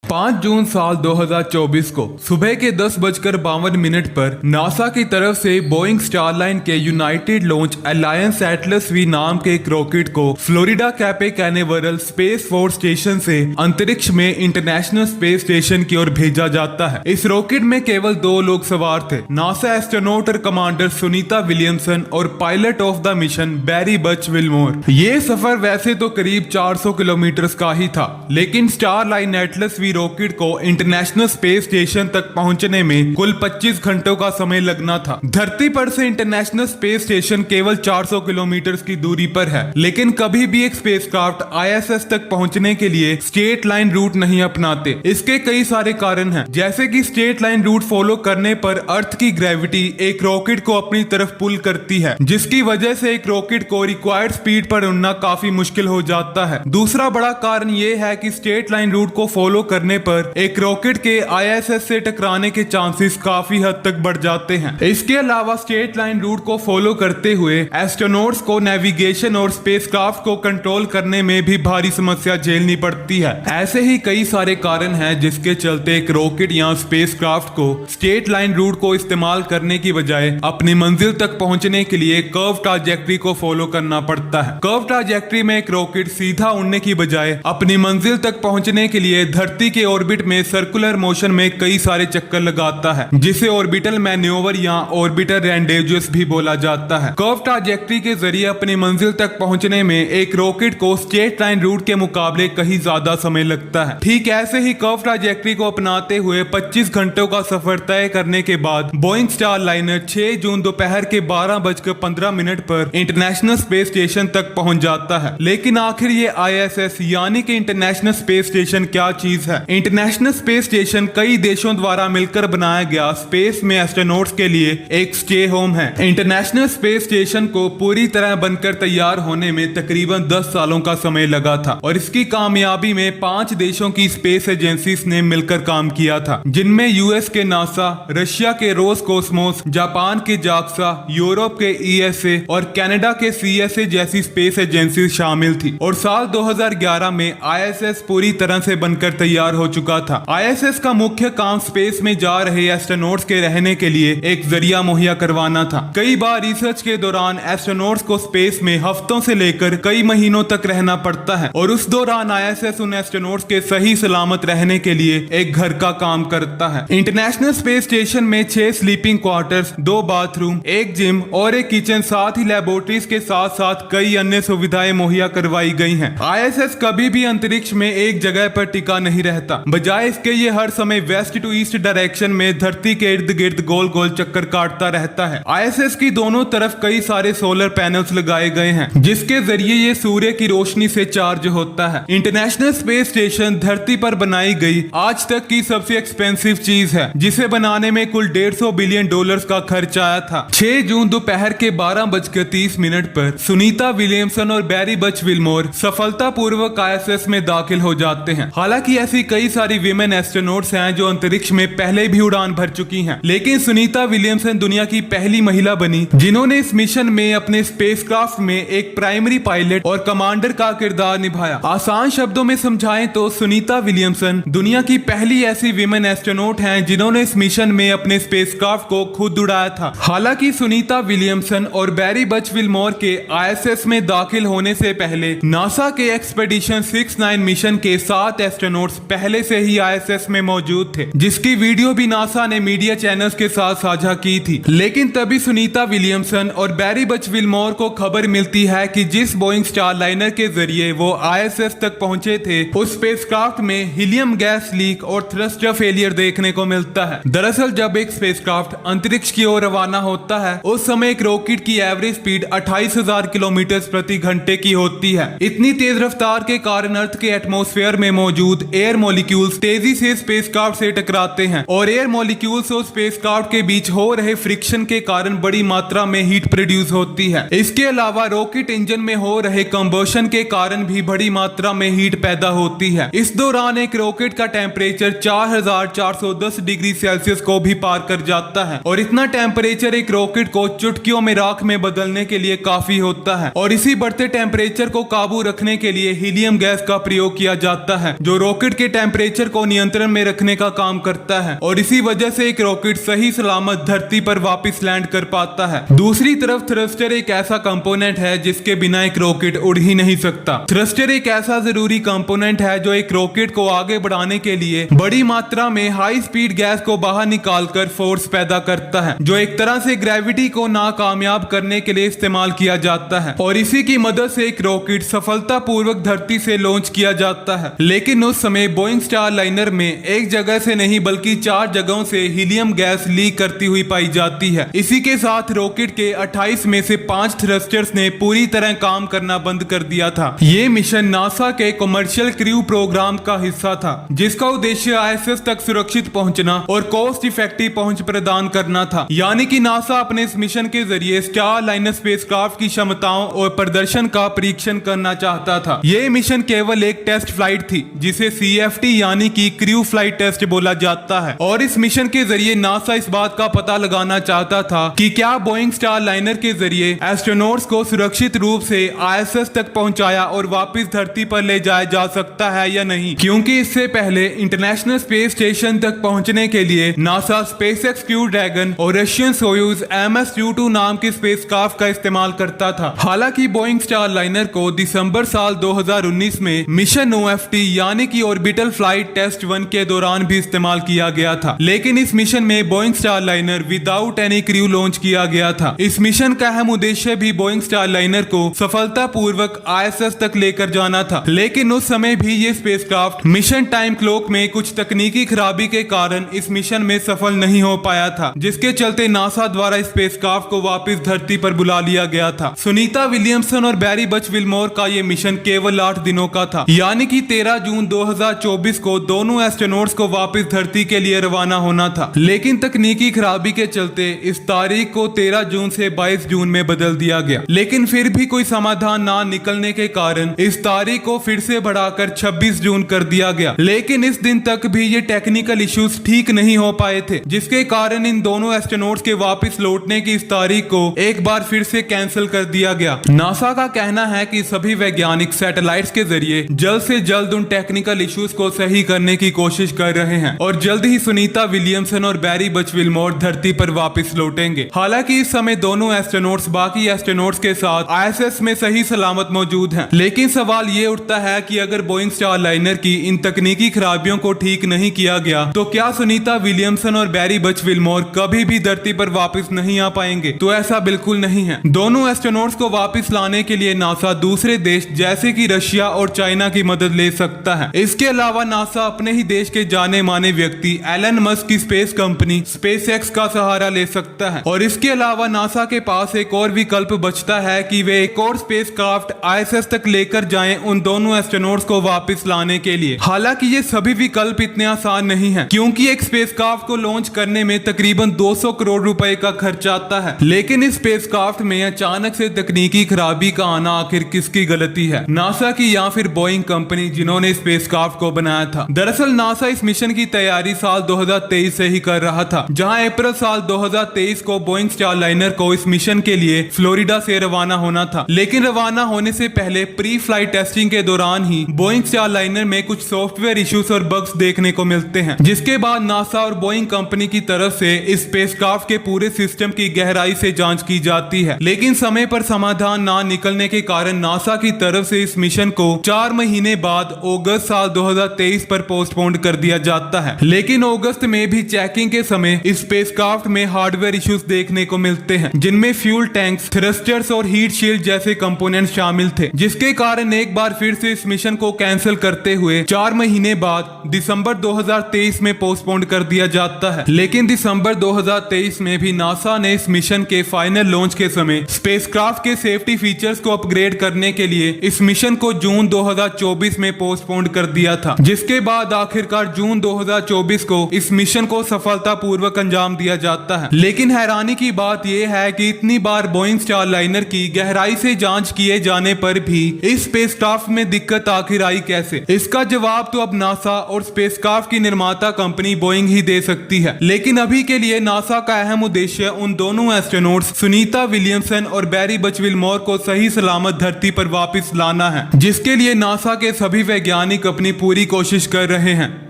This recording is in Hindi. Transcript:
5 जून साल 2024 को सुबह के 10:52 पर नासा की तरफ से बोइंग स्टारलाइन के United Launch Alliance Atlas V नाम के एक रॉकेट को Florida Cape Canaveral Space Force Station से अंतरिक्ष में इंटरनेशनल स्पेस स्टेशन की ओर भेजा जाता है। इस रॉकेट में केवल 2 लोग सवार थे, नासा एस्ट्रोनॉट और कमांडर सुनीता विलियमसन और पायलट ऑफ द मिशन बैरी बच विल्मोर। ये सफर वैसे तो करीब 400 किलोमीटर का ही था, लेकिन स्टारलाइन एटलस वी रॉकेट को इंटरनेशनल स्पेस स्टेशन तक पहुंचने में कुल 25 घंटों का समय लगना था। धरती पर से इंटरनेशनल स्पेस स्टेशन केवल 400 किलोमीटर की दूरी पर है, लेकिन कभी भी एक स्पेसक्राफ्ट आईएसएस तक पहुंचने के लिए स्ट्रेट लाइन रूट नहीं अपनाते। इसके कई सारे कारण हैं, जैसे कि स्ट्रेट लाइन रूट फॉलो करने पर अर्थ की ग्रेविटी एक रॉकेट को अपनी तरफ पुल करती है, जिसकी वजह से एक रॉकेट को रिक्वायर्ड स्पीड पर उड़ना काफी मुश्किल हो जाता है। दूसरा बड़ा कारण यह है कि स्ट्रेट लाइन रूट को फॉलो करने पर एक रॉकेट के आईएसएस से टकराने के चांसेस काफी हद तक बढ़ जाते हैं। इसके अलावा स्ट्रेट लाइन रूट को फॉलो करते हुए एस्ट्रोनॉट्स को नेविगेशन और स्पेसक्राफ्ट को कंट्रोल करने में भी भारी समस्या झेलनी पड़ती है। ऐसे ही कई सारे कारण हैं जिसके चलते एक रॉकेट या स्पेसक्राफ्ट को स्ट्रेट लाइन रूट को इस्तेमाल करने की बजाय अपनी मंजिल तक पहुंचने के लिए कर्व ट्रैजेक्टरी को फॉलो करना पड़ता है। कर्व ट्रैजेक्टरी में एक रॉकेट सीधा उड़ने की बजाय अपनी मंजिल तक पहुंचने के लिए धरती के ऑर्बिट में सर्कुलर मोशन में कई सारे चक्कर लगाता है, जिसे ऑर्बिटल मैन्योवर या ऑर्बिटल रेंडेजस भी बोला जाता है। कर्व ट्रैजेक्टरी के जरिए अपनी मंजिल तक पहुंचने में एक रॉकेट को स्ट्रेट लाइन रूट के मुकाबले कहीं ज्यादा समय लगता है। ठीक ऐसे ही कर्व ट्रैजेक्टरी को अपनाते हुए 25 घंटों का सफर तय करने के बाद बोइंग स्टारलाइनर 6 जून दोपहर के 12:15 पर इंटरनेशनल स्पेस स्टेशन तक पहुंच जाता है। लेकिन आखिर ये आईएसएस यानी कि इंटरनेशनल स्पेस स्टेशन क्या चीज है? इंटरनेशनल स्पेस स्टेशन कई देशों द्वारा मिलकर बनाया गया स्पेस में एस्ट्रोनॉट्स के लिए एक स्टे होम है। इंटरनेशनल स्पेस स्टेशन को पूरी तरह बनकर तैयार होने में तकरीबन 10 सालों का समय लगा था और इसकी कामयाबी में 5 देशों की स्पेस एजेंसीज ने मिलकर काम किया था, जिनमें यूएस के नासा, रशिया के रोसकोस्मोस, जापान के जाक्सा, यूरोप के ईएसए और कनाडा के सीएसए जैसी स्पेस एजेंसी शामिल थी। और साल 2011 में आईएसएस पूरी तरह से बनकर तैयार हो चुका था। आईएसएस का मुख्य काम स्पेस में जा रहे एस्ट्रोनॉट्स के रहने के लिए एक जरिया मुहैया करवाना था। कई बार रिसर्च के दौरान एस्ट्रोनॉट्स को स्पेस में हफ्तों से लेकर कई महीनों तक रहना पड़ता है और उस दौरान आईएसएस उन एस्ट्रोनॉट्स के सही सलामत रहने के लिए एक घर का काम करता है। इंटरनेशनल स्पेस स्टेशन में 6 स्लीपिंग क्वार्टर्स, 2 बाथरूम, 1 जिम और 1 किचन, साथ ही लेबोरेटरीज के साथ साथ कई अन्य सुविधाएं मुहैया करवाई गई हैं। आईएसएस कभी भी अंतरिक्ष में एक जगह पर टिका नहीं रहता, बजाय इसके ये हर समय वेस्ट टू ईस्ट डायरेक्शन में धरती के इर्द गिर्द गोल गोल चक्कर काटता रहता है। आईएसएस की दोनों तरफ कई सारे सोलर पैनल्स लगाए गए हैं, जिसके जरिए ये सूर्य की रोशनी से चार्ज होता है। इंटरनेशनल स्पेस स्टेशन धरती पर बनाई गई आज तक की सबसे एक्सपेंसिव चीज है, जिसे बनाने में कुल $150 बिलियन का खर्च आया था। 6 जून दोपहर के 12:30 पर सुनीता विलियमसन और बैरी बच विल्मोर सफलतापूर्वक आईएसएस में दाखिल हो जाते हैं। हालांकि ऐसी कई सारी विमेन एस्ट्रोनॉट्स हैं जो अंतरिक्ष में पहले भी उड़ान भर चुकी हैं, लेकिन सुनीता विलियमसन दुनिया की पहली महिला बनी जिन्होंने इस मिशन में अपने स्पेसक्राफ्ट में एक प्राइमरी पायलट और कमांडर का किरदार निभाया। आसान शब्दों में समझाएं तो सुनीता विलियमसन दुनिया की पहली ऐसी विमेन एस्ट्रोनॉट हैं जिन्होंने इस मिशन में अपने स्पेसक्राफ्ट को खुद उड़ाया था। हालांकि सुनीता विलियमसन और बैरी बच विल्मोर के आईएसएस में दाखिल होने से पहले नासा के एक्सपेडिशन 69 मिशन के 7 एस्ट्रोनॉट्स पहले से ही आईएसएस में मौजूद थे, जिसकी वीडियो भी नासा ने मीडिया चैनल्स के साथ साझा की थी। लेकिन तभी सुनीता विलियमसन और बैरी बच विल्मोर को खबर मिलती है कि जिस बोइंग स्टारलाइनर के जरिए वो आईएसएस तक पहुंचे थे, उस स्पेसक्राफ्ट में हीलियम गैस लीक और थ्रस्टर फेलियर देखने को मिलता है। दरअसल जब एक स्पेसक्राफ्ट अंतरिक्ष की ओर रवाना होता है, उस समय एक रॉकेट की एवरेज स्पीड 28,000 किलोमीटर प्रति घंटे की होती है। इतनी तेज रफ्तार के कारण अर्थ के एटमॉस्फेयर में मौजूद एयर मॉलिक्यूल्स तेजी से स्पेसक्राफ्ट से टकराते हैं और एयर मॉलिक्यूल्स और स्पेसक्राफ्ट के बीच हो रहे फ्रिक्शन के कारण बड़ी मात्रा में हीट प्रोड्यूस होती है। इसके अलावा रॉकेट इंजन में हो रहे कंबशन के कारण भी बड़ी मात्रा में हीट पैदा होती है। इस दौरान एक रॉकेट का टेम्परेचर 4410 डिग्री सेल्सियस को भी पार कर जाता है और इतना टेम्परेचर एक रॉकेट को चुटकियों में राख में बदलने के लिए काफी होता है। और इसी बढ़ते टेम्परेचर को काबू रखने के लिए हीलियम गैस का प्रयोग किया जाता है, जो रॉकेट के टेम्परेचर को नियंत्रण में रखने का काम करता है और इसी वजह से एक रॉकेट सही सलामत धरती पर वापस लैंड कर पाता है। दूसरी तरफ थ्रस्टर एक ऐसा कंपोनेंट है जिसके बिना एक रॉकेट उड़ ही नहीं सकता। थ्रस्टर एक ऐसा जरूरी कंपोनेंट है जो एक रॉकेट को आगे बढ़ाने के लिए बड़ी मात्रा में हाई स्पीड गैस को बाहर निकालकर फोर्स पैदा करता है, जो एक तरह से ग्रेविटी को नाकामयाब करने के लिए इस्तेमाल किया जाता है और इसी की मदद से एक रॉकेट सफलतापूर्वक धरती से लॉन्च किया जाता है। लेकिन उस समय बोइंग स्टार लाइनर में एक जगह से नहीं बल्कि 4 जगहों से हीलियम गैस लीक करती हुई पाई जाती है। इसी के साथ रॉकेट के 28 में से 5 थ्रस्टर्स ने पूरी तरह काम करना बंद कर दिया था। ये मिशन नासा के कमर्शियल क्रू प्रोग्राम का हिस्सा था जिसका उद्देश्य ISS तक सुरक्षित पहुंचना और कॉस्ट इफेक्टिव पहुंच प्रदान करना था। यानी कि नासा अपने इस मिशन के जरिए स्टार लाइनर स्पेसक्राफ्ट की क्षमताओं और प्रदर्शन का परीक्षण करना चाहता था। ये मिशन केवल एक टेस्ट फ्लाइट थी जिसे CFT यानी कि क्रू फ्लाइट टेस्ट बोला जाता है और इस मिशन के जरिए नासा इस बात का पता लगाना चाहता था कि क्या बोइंग स्टार लाइनर के जरिए एस्ट्रोनॉट्स को सुरक्षित रूप से ISS तक पहुंचाया और वापस धरती पर ले जाया जा सकता है या नहीं, क्योंकि इससे पहले इंटरनेशनल स्पेस स्टेशन तक पहुंचने के लिए नासा SpaceX क्रू ड्रैगन और रशियन सोयूज MS-22 नाम के स्पेसक्राफ्ट का इस्तेमाल करता था। हालांकि बोइंग स्टार लाइनर को दिसंबर साल 2019 में मिशन OFT यानी कि ऑर्बिटल फ्लाइट टेस्ट 1 के दौरान भी इस्तेमाल किया गया था, लेकिन इस मिशन में Boeing star liner without any crew launch किया गया था। इस मिशन का अहम उद्देश्य भी बोइंग स्टार लाइनर को सफलतापूर्वक ISS तक लेकर जाना था, लेकिन उस समय भी ये स्पेसक्राफ्ट मिशन टाइम क्लॉक में कुछ तकनीकी खराबी के कारण इस मिशन में सफल नहीं हो पाया था, जिसके चलते नासा द्वारा इस स्पेसक्राफ्ट को वापस धरती पर बुला लिया गया था। सुनीता विलियमसन और बैरी बच विल्मोर का ये मिशन केवल 8 दिनों का था, यानी कि 13 जून 2024 को दोनों एस्ट्रोनॉट्स को वापस धरती के लिए रवाना होना था, लेकिन तकनीकी खराबी के चलते इस तारीख को 13 जून से 22 जून में बदल दिया गया। लेकिन फिर भी कोई समाधान ना निकलने के कारण इस तारीख को फिर से बढ़ाकर 26 जून कर दिया गया, लेकिन इस दिन तक भी ये टेक्निकल इश्यूज ठीक नहीं हो पाए थे, जिसके कारण इन दोनों एस्ट्रोनॉट्स के वापस लौटने की इस तारीख को एक बार फिर से कैंसिल कर दिया गया। नासा का कहना है कि सभी वैज्ञानिक सैटेलाइट्स के जरिए जल्द से जल्द उन टेक्निकल इश्यूज को सही करने की कोशिश कर रहे हैं और जल्द ही सुनीता विलियमसन और बैरी बच विल्मोर धरती पर वापस लौटेंगे। हालांकि इस समय दोनों एस्ट्रोनॉट्स बाकी एस्ट्रोनॉट्स के साथ ISS में सही सलामत मौजूद हैं, लेकिन सवाल ये उठता है कि अगर बोइंग स्टार लाइनर की इन तकनीकी खराबियों को ठीक नहीं किया गया तो क्या सुनीता विलियमसन और बैरी बच विल्मोर कभी भी धरती पर वापस नहीं आ पाएंगे? तो ऐसा बिल्कुल नहीं है। दोनों एस्ट्रोनॉट्स को वापस लाने के लिए नासा दूसरे देश जैसे कि रशिया और चाइना की मदद ले सकता है। इसके अलावा नासा अपने ही देश के जाने माने व्यक्ति एलन मस्क की स्पेस कंपनी SpaceX का सहारा ले सकता है और इसके अलावा नासा के पास एक और विकल्प बचता है कि वे एक और स्पेसक्राफ्ट ISS तक लेकर जाएं उन दोनों एस्ट्रोनॉट्स को वापस लाने के लिए। हालांकि ये सभी विकल्प इतने आसान नहीं हैं, क्योंकि एक स्पेसक्राफ्ट को लॉन्च करने में तकरीबन 200 करोड़ रुपए का खर्च आता है। लेकिन इस स्पेसक्राफ्ट में अचानक से तकनीकी खराबी का आना आखिर किसकी गलती है, नासा की या फिर बोइंग कंपनी जिन्होंने स्पेसक्राफ्ट को बनाया था? दरअसल नासा इस मिशन की तैयारी साल 2023 से ही कर रहा था, जहां अप्रैल साल 2023 को बोइंग स्टार लाइनर को इस मिशन के लिए फ्लोरिडा से रवाना होना था। लेकिन रवाना होने से पहले प्री फ्लाइट टेस्टिंग के दौरान ही बोइंग स्टार लाइनर में कुछ सॉफ्टवेयर इश्यूज और बग्स देखने को मिलते हैं, जिसके बाद नासा और बोइंग कंपनी की तरफ से इस स्पेसक्राफ्ट के पूरे सिस्टम की गहराई से जांच की जाती है। लेकिन समय पर समाधान ना निकलने के कारण नासा की तरफ से इस मिशन को 4 महीने बाद अगस्त साल 2023 पर पोस्टपोन कर दिया जाता है। लेकिन अगस्त में भी चेकिंग के समय इस स्पेसक्राफ्ट में हार्डवेयर इश्यूज देखने को मिलते हैं, जिनमें फ्यूल टैंक्स, थ्रस्टर्स और हीट शील्ड जैसे कंपोनेंट शामिल थे, जिसके कारण एक बार फिर से इस मिशन को कैंसिल करते हुए 4 महीने बाद दिसंबर 2023 में पोस्टपोन कर दिया जाता है। लेकिन दिसंबर 2023 में भी नासा ने इस मिशन के फाइनल लॉन्च के समय स्पेसक्राफ्ट के सेफ्टी फीचर्स को अपग्रेड करने के लिए इस मिशन को जून 2024 में पोस्टपोन कर दिया था, जिसके बाद आखिरकार जून 2024 को इस मिशन को सफलतापूर्वक अंजाम दिया जाता है। लेकिन हैरानी की बात यह है कि इतनी बार बोइंग स्टार लाइनर की गहराई से जांच किए जाने पर भी इस स्पेसक्राफ्ट में दिक्कत आखिर आई कैसे? इसका जवाब तो अब नासा और स्पेसक्राफ्ट की निर्माता कंपनी बोइंग ही दे सकती है। लेकिन अभी के लिए नासा का अहम उद्देश्य उन दोनों एस्ट्रोनॉट्स सुनीता विलियमसन और बैरी बच विल्मोर को सही सलामत धरती पर वापस लाना है, जिसके लिए नासा के सभी वैज्ञानिक अपनी पूरी कोशिश कर रहे हैं।